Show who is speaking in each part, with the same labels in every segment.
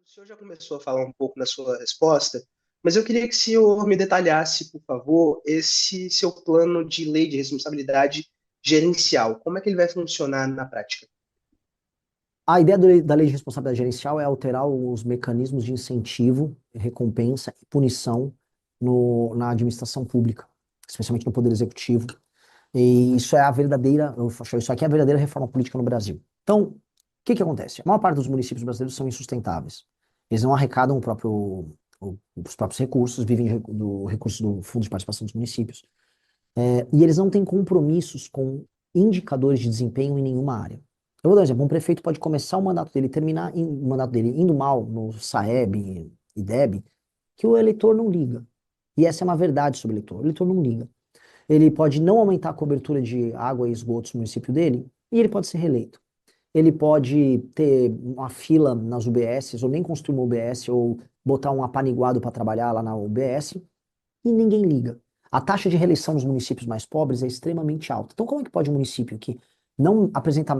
Speaker 1: senhor já começou a falar um pouco na sua resposta, mas eu queria que o senhor me detalhasse, por favor, esse seu plano de lei de responsabilidade gerencial. Como é que ele vai funcionar na prática?
Speaker 2: A ideia da lei de responsabilidade gerencial é alterar os mecanismos de incentivo, recompensa e punição na administração pública, especialmente no Poder Executivo. E isso é a verdadeira, eu acho, isso aqui é a verdadeira reforma política no Brasil. Então, o que que acontece? A maior parte dos municípios brasileiros são insustentáveis. Eles não arrecadam os próprios recursos, vivem do recurso do Fundo de Participação dos Municípios. E eles não têm compromissos com indicadores de desempenho em nenhuma área. Eu vou dar um exemplo. Um prefeito pode começar o mandato dele, terminar o mandato dele indo mal no Saeb e Deb, que o eleitor não liga. E essa é uma verdade sobre o eleitor. O eleitor não liga. Ele pode não aumentar a cobertura de água e esgotos no município dele, e ele pode ser reeleito. Ele pode ter uma fila nas UBSs, ou nem construir uma UBS, ou botar um apaniguado para trabalhar lá na UBS, e ninguém liga. A taxa de reeleição nos municípios mais pobres é extremamente alta. Então, como é que pode um município que não apresenta,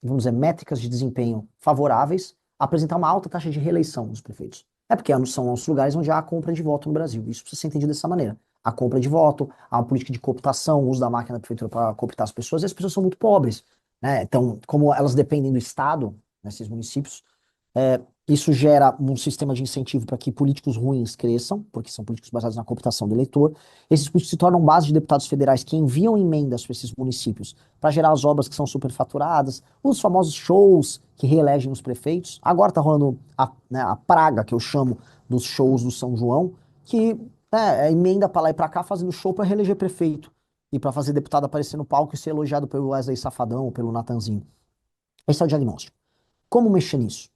Speaker 2: vamos dizer, métricas de desempenho favoráveis, apresentar uma alta taxa de reeleição dos prefeitos? É porque são os lugares onde há a compra de voto no Brasil. Isso precisa ser entendido dessa maneira. A compra de voto, a uma política de cooptação, o uso da máquina da prefeitura para cooptar as pessoas, e as pessoas são muito pobres, né? Então, como elas dependem do Estado, nesses municípios, é, isso gera um sistema de incentivo para que políticos ruins cresçam, porque são políticos baseados na cooptação do eleitor. Esses políticos se tornam base de deputados federais que enviam emendas para esses municípios para gerar as obras que são superfaturadas, os famosos shows que reelegem os prefeitos. Agora está rolando a praga, que eu chamo, dos shows do São João, que é emenda para lá e para cá fazendo show para reeleger prefeito e para fazer deputado aparecer no palco e ser elogiado pelo Wesley Safadão ou pelo Natanzinho. Esse é o diagnóstico. Como mexer nisso?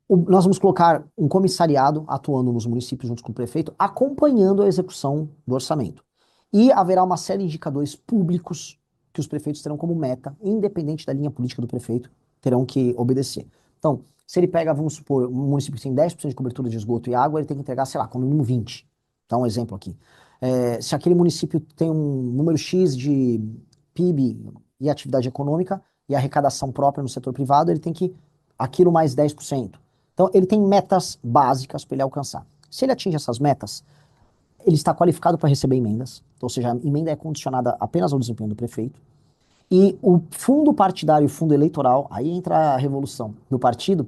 Speaker 2: Nós vamos colocar um comissariado atuando nos municípios junto com o prefeito, acompanhando a execução do orçamento. E haverá uma série de indicadores públicos que os prefeitos terão como meta, independente da linha política do prefeito, terão que obedecer. Então, se ele pega, vamos supor, um município que tem 10% de cobertura de esgoto e água, ele tem que entregar, sei lá, com no mínimo 20. Dá um exemplo aqui. Se aquele município tem um número X de PIB e atividade econômica e arrecadação própria no setor privado, ele tem que aquilo mais 10%. Então, ele tem metas básicas para ele alcançar. Se ele atinge essas metas, ele está qualificado para receber emendas, ou seja, a emenda é condicionada apenas ao desempenho do prefeito, e o fundo partidário e o fundo eleitoral, aí entra a revolução do partido,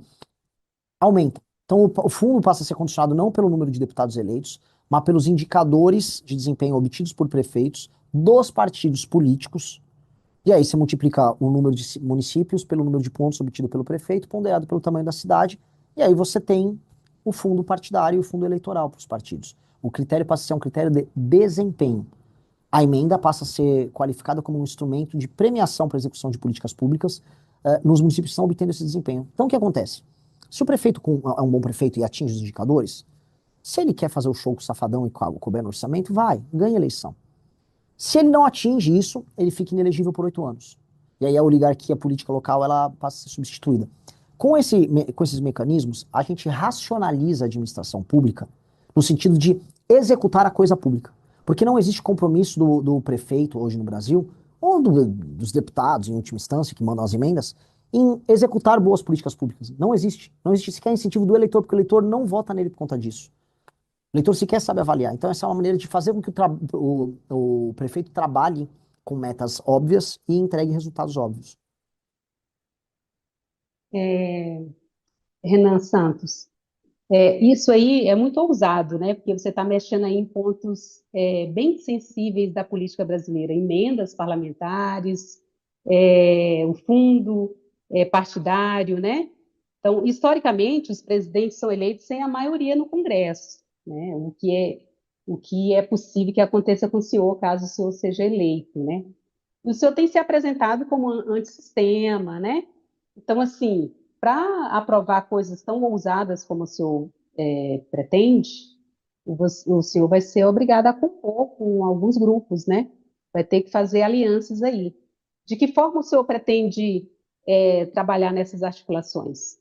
Speaker 2: aumenta. Então, o fundo passa a ser condicionado não pelo número de deputados eleitos, mas pelos indicadores de desempenho obtidos por prefeitos dos partidos políticos. E aí você multiplica o número de municípios pelo número de pontos obtido pelo prefeito, ponderado pelo tamanho da cidade, e aí você tem o fundo partidário e o fundo eleitoral para os partidos. O critério passa a ser um critério de desempenho. A emenda passa a ser qualificada como um instrumento de premiação para a execução de políticas públicas nos municípios que estão obtendo esse desempenho. Então, o que acontece? Se o prefeito é um bom prefeito e atinge os indicadores, se ele quer fazer o show com o Safadão e couber no orçamento, vai, ganha a eleição. Se ele não atinge isso, ele fica inelegível por 8 anos. E aí a oligarquia política local ela passa a ser substituída. Com esses mecanismos, a gente racionaliza a administração pública no sentido de executar a coisa pública. Porque não existe compromisso do prefeito hoje no Brasil, ou dos deputados, em última instância, que mandam as emendas, em executar boas políticas públicas. Não existe. Não existe sequer incentivo do eleitor, porque o eleitor não vota nele por conta disso. O leitor sequer sabe avaliar. Então, essa é uma maneira de fazer com que o prefeito trabalhe com metas óbvias e entregue resultados óbvios.
Speaker 3: É, Renan Santos, isso aí é muito ousado, né? Porque você está mexendo aí em pontos bem sensíveis da política brasileira, emendas parlamentares, o fundo partidário, né? Então, historicamente, os presidentes são eleitos sem a maioria no Congresso, né? O que é possível que aconteça com o senhor caso o senhor seja eleito, né? E o senhor tem se apresentado como antissistema, né? Então, assim, para aprovar coisas tão ousadas como o senhor pretende, o senhor vai ser obrigado a compor com alguns grupos, né? Vai ter que fazer alianças aí. De que forma o senhor pretende trabalhar nessas articulações?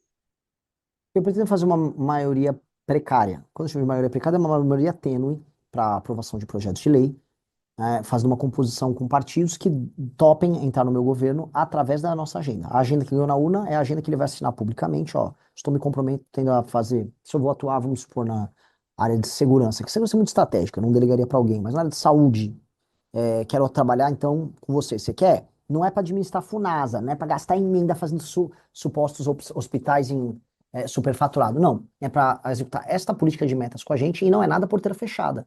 Speaker 2: Eu pretendo fazer uma maioria precária. Quando eu chamo de maioria precária, é uma maioria tênue para aprovação de projetos de lei. fazendo uma composição com partidos que topem entrar no meu governo através da nossa agenda. A agenda que ganhou na urna é a agenda que ele vai assinar publicamente, ó, estou me comprometendo a fazer, se eu vou atuar, vamos supor, na área de segurança, que segurança é muito estratégica, eu não delegaria para alguém, mas na área de saúde, quero trabalhar então com você. Você quer? Não é para administrar Funasa, não é para gastar emenda fazendo supostos hospitais em superfaturado. Não, é para executar esta política de metas com a gente e não é nada porteira fechada.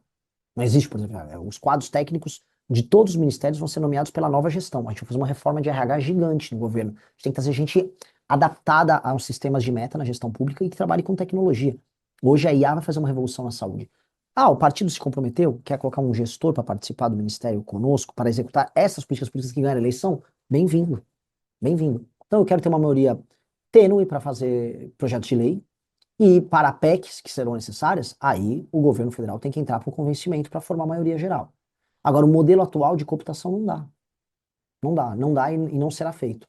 Speaker 2: Não existe, por exemplo, os quadros técnicos de todos os ministérios vão ser nomeados pela nova gestão. A gente vai fazer uma reforma de RH gigante no governo. A gente tem que trazer gente adaptada aos sistemas de meta na gestão pública e que trabalhe com tecnologia. Hoje a IA vai fazer uma revolução na saúde. O partido se comprometeu, quer colocar um gestor para participar do ministério conosco, para executar essas políticas políticas que ganham a eleição? Bem-vindo, bem-vindo. Então eu quero ter uma maioria tênue para fazer projetos de lei, e para PECs que serão necessárias, aí o governo federal tem que entrar por convencimento para formar a maioria geral. Agora, o modelo atual de cooptação não dá. Não dá e não será feito.